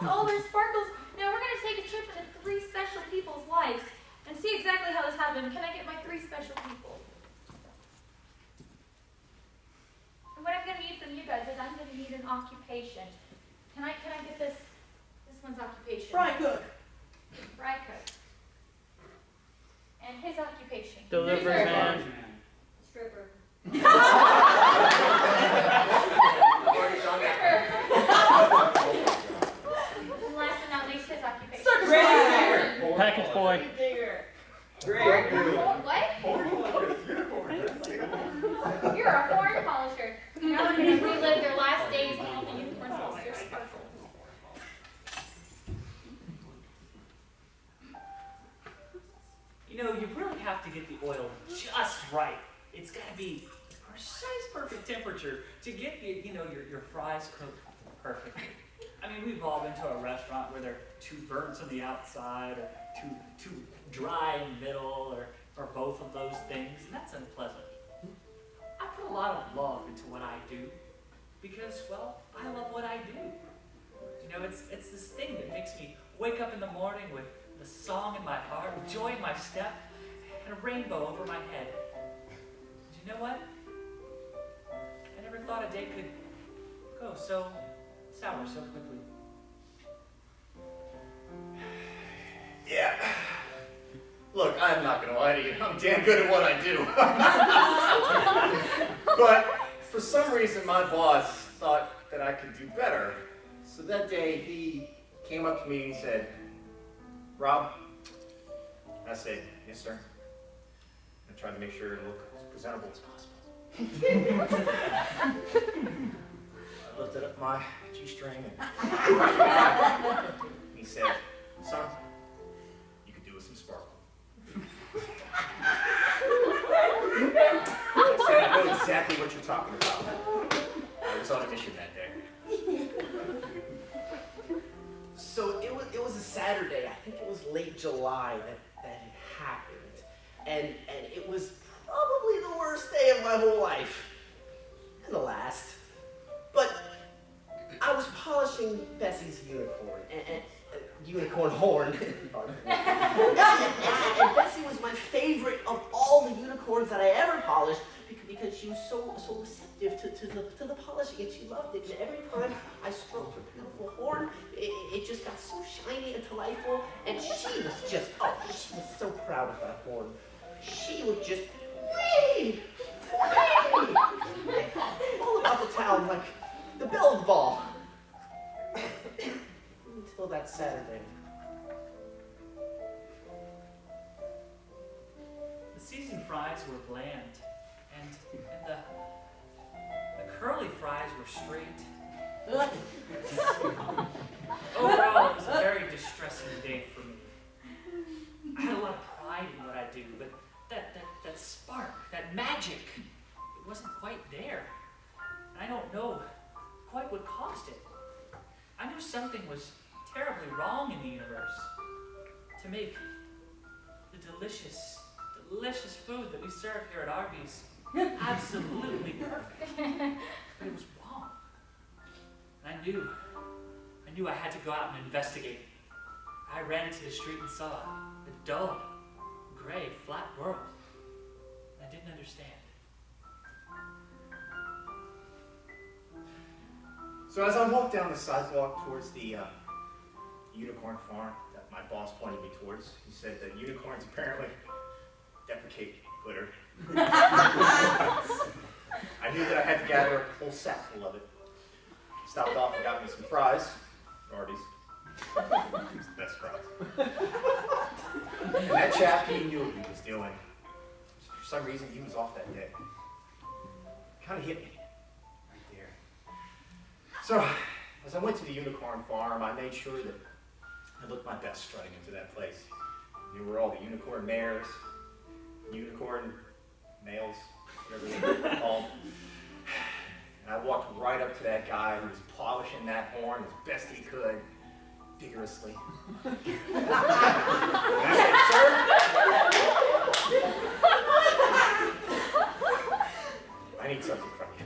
lost all their sparkles. Now we're going to take a trip into 3 special people's lives and see exactly how this happened. Can I get my 3 special people? And what I'm going to need from you guys is I'm going to need an occupation. Can I get this one's occupation? Fry cook. Fry cook. And his occupation? Delivery man. Stripper. And last but not least, his occupation. Package boy. What? You're a horn polisher. Now they're going to relive their last days when all the unicorns lost their sparkle. You know, you really have to get the oil just right. It's got to be precise, perfect temperature to get your fries cooked perfectly. I mean, we've all been to a restaurant where they're too burnt on the outside, or too dry in the middle, or both of those things, and that's unpleasant. I put a lot of love into what I do because, well, I love what I do. You know, it's this thing that makes me wake up in the morning with the song in my heart, joy in my step, and a rainbow over my head. And you know what? I never thought a day could go so sour so quickly. Yeah. Look, I'm not gonna lie to you. I'm damn good at what I do. But for some reason, my boss thought that I could do better. So that day, he came up to me and said, "Rob," I said, "Yes, sir." I tried to make sure it looked as presentable as possible. I lifted up my G-string and he said, "Son, you could do with some sparkle." I said, "I know exactly what you're talking about. I was on a mission that day." So it was a Saturday. I think it was late July that it happened, and it was probably the worst day of my whole life, and the last. But I was polishing Bessie's unicorn and unicorn horn, and Bessie was my favorite of all the unicorns that I ever polished because she was so receptive to the polishing, and she loved it. And every time I stroked her beautiful horn, it just got so shiny and delightful. And she was so proud of that horn. She would just whee, all about the town like the belle of the ball. Until that Saturday. The seasoned fries were bland, and the curly fries were straight. Overall, it was a very distressing day for me. I had a lot of pride in what I do, but that spark, that magic, it wasn't quite there. And I don't know quite what caused it. I knew something was terribly wrong in the universe to make the delicious food that we serve here at Arby's absolutely perfect. But it was wrong. And I knew I had to go out and investigate. I ran into the street and saw a dull, gray, flat world. And I didn't understand. So as I walked down the sidewalk towards the unicorn farm that my boss pointed me towards, he said that unicorns apparently defecate glitter. I knew that I had to gather a whole sack full of it. Stopped off and got me some fries, Arby's. It's the best fries. And that chap, he knew what he was doing. For some reason, he was off that day. Kind of hit me right there. So, as I went to the unicorn farm, I made sure that I looked my best strutting into that place. There were all the unicorn mares, unicorn males, whatever they were called. And I walked right up to that guy who was polishing that horn as best he could, vigorously. And I said, "Sir, I need something from you."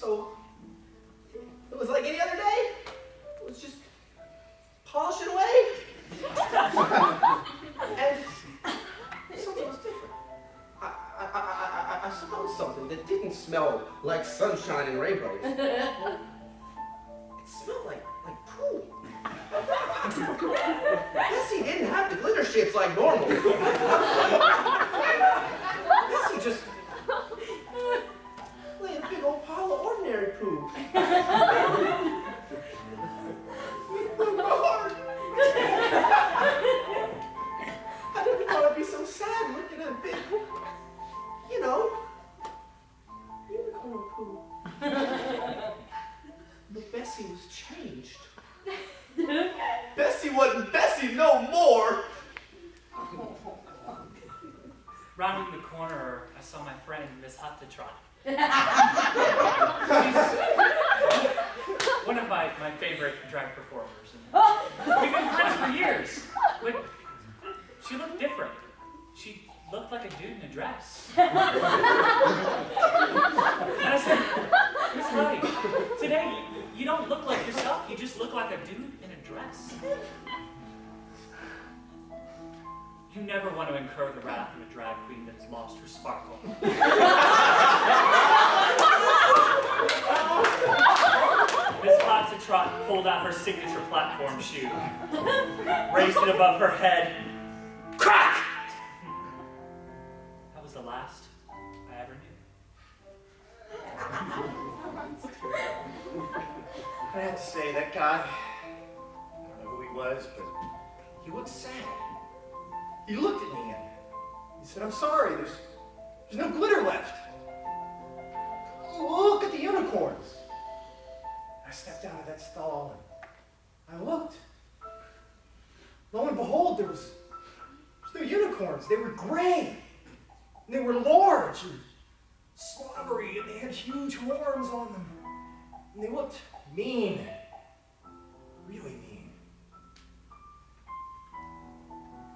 So, it was like any other day. It was just polishing away. And something was different. I smelled something that didn't smell like sunshine and rainbows. It smelled like poo. Bessie didn't have the glitter ships like normal. Bessie just lay a big old pile of ordinary poo. It broke my heart. I never thought I'd be so sad looking at big, unicorn poo. But Bessie was changed. Bessie wasn't Bessie no more. Rounding the corner, I saw my friend, Miss Hot-to-Trot. She's one of my favorite drag performers. And we've been friends for years. But she looked different. She looked like a dude in a dress. And I said, Miss Hottie, today you don't look like yourself, you just look like a dude in a dress. You never want to incur the wrath of a drag queen that's lost her sparkle. Miss Hot-to-Trot pulled out her signature platform shoe, raised it above her head. Crack! That was the last I ever knew. I have to say, that guy, I don't know who he was, but he looked sad. He looked at me and he said, I'm sorry, there's no glitter left. Look at the unicorns. I stepped out of that stall and I looked. Lo and behold, there's no unicorns. They were gray. And they were large and slobbery, and they had huge horns on them. And they looked mean. Really mean.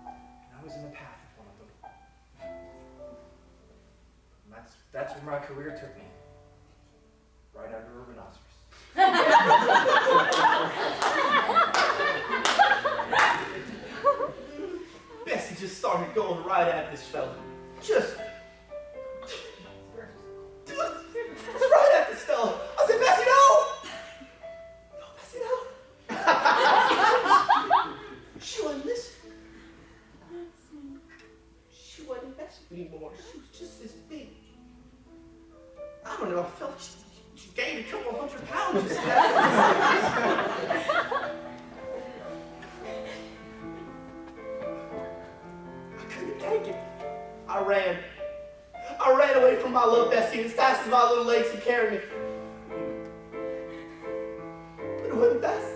And I was in the path of one of them. And that's where my career took me. Right under a rhinoceros. Bessie just started going right at this fella. Just right at this fella. I said, Bessie, no! No, Bessie, no. She wasn't listening. She wasn't Bessie anymore. She was just this big. I don't know, I felt like she gained a couple 100 pounds just now. I couldn't take it. I ran away from my little Bessie as fast as my little legs could carry me. But it wasn't fast